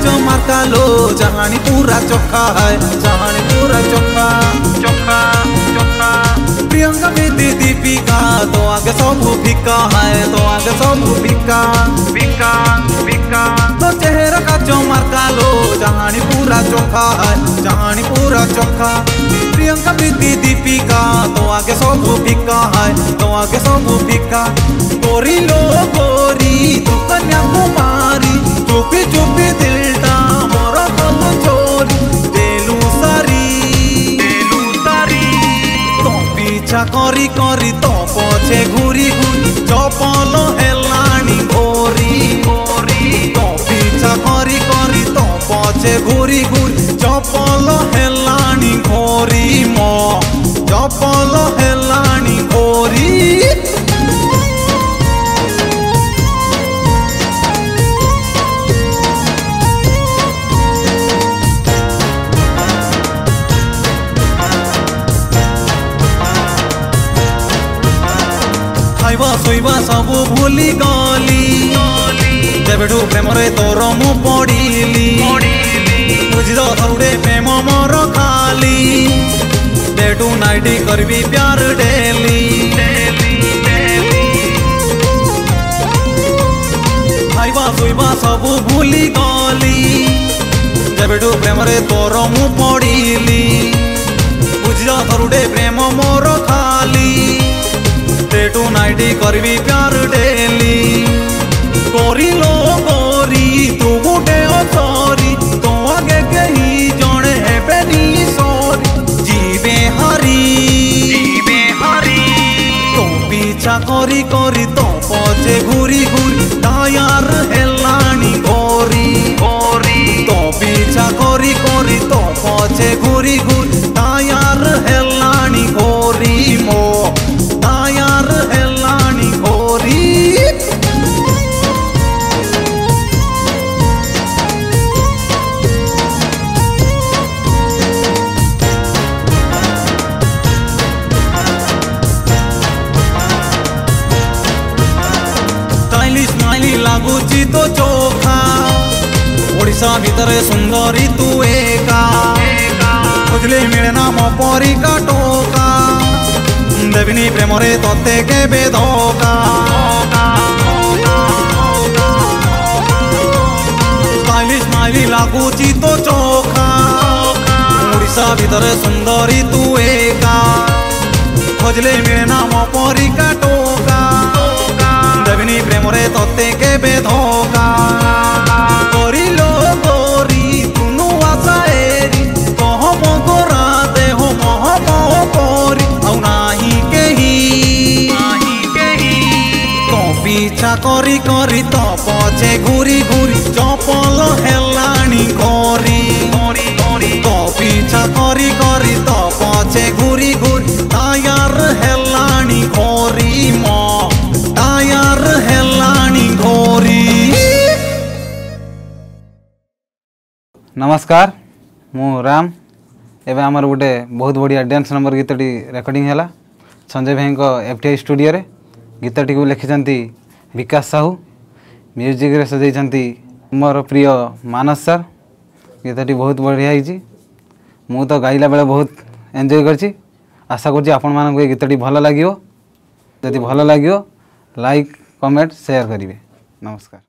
काचो मार्का लो जहानी पूरा चोखा है, जहानी पूरा चोखा चोखा चोखा। प्रियंका दीदी दीपिका तो आगे सब फिका है, तो आगे सब फिका फिका फिका। तो चेहरा काचो मार्का लो जहानी पूरा चोखा है, जहानी पूरा चोखा। प्रियंका दीदी दीपिका तो आगे सब फिका है, तो आगे सब फिका। गोरी लो गोरी तू कन्याकुमारी, चुपी चुपी दिलटा मोर कल चोरी देलु सारी तो पीछा करी करी तो पछे घूरी घूरी चपल हेलाणी घोरी तो पीछा करी करी तो पछे घूरी घूरी चपल हेलाणी घोरी मो चपल हेलाणी घोरी। खाइबा शोइबा सबू भूली गली जेबेठू प्रेम रे तोर मु पड़िली बुझी दे प्रेम मोर खाली डे टू नाइट करबी प्यार डेली। खाइबा शोइबा सबू भूली गली जेबेठू प्रेम रे तोर मु पड़िली बुझी दे प्रेम मोर खाली डे टू नाइट करबी प्यार डेली। गोरी लो गोरी तू गुटे सॉरी तो आगे कहीं जड़े हेबेनी सॉरी जीवे हरी तो पीछा करी करी तो पछे घूरी घूरी टायर हेलाणी घोरी तो पीछा करी करी तो पछे घूरी घूरी टायर हेलाणी घोरी मो टायर हेलाणी घोरी। स्टाइलिश स्माइली लागुची तो चोखा ओडिशा भितर सुंदरी तू एका खोजले मिले ना मो परी का टोका देविनी प्रेम रे तोते केबे धोका। स्टाइलिश स्माइली लागुची तो चोखा ओडिशा भितर सुंदरी तू एका खोजले मिले ना मो परी का टोका देविनी प्रेम रे तोते केबे धोका। गोरी लो गोरी तुनु आशा एरी कह मो गोरा देह मोह मोह कोरी औ नाही केही तो पीछा करी करी तो पछे घूरी घूरी चपल हेलाणी घोरी तो पीछा करी करी तो पछे घूरी घूरी टायर हेलाणी घोरी मो टायर हेलाणी घोरी। नमस्कार मु राम एवं आमर गोटे बहुत बढ़िया डांस नंबर गीतटी रेकर्डिंग है संजय भाई को एफटीआई स्टूडियो रे गीतटी को लिखिं विकास साहू म्यूजिक रे सजाई मोर प्रिय मानस सर गीतटी बहुत बढ़िया होती मु तो गाइला बेले बहुत एंजॉय करछि आशा करछि आपण मानक ये गीतटी भल लगियो जदि भल लगियो लाइक कमेंट शेयर करिवे। नमस्कार।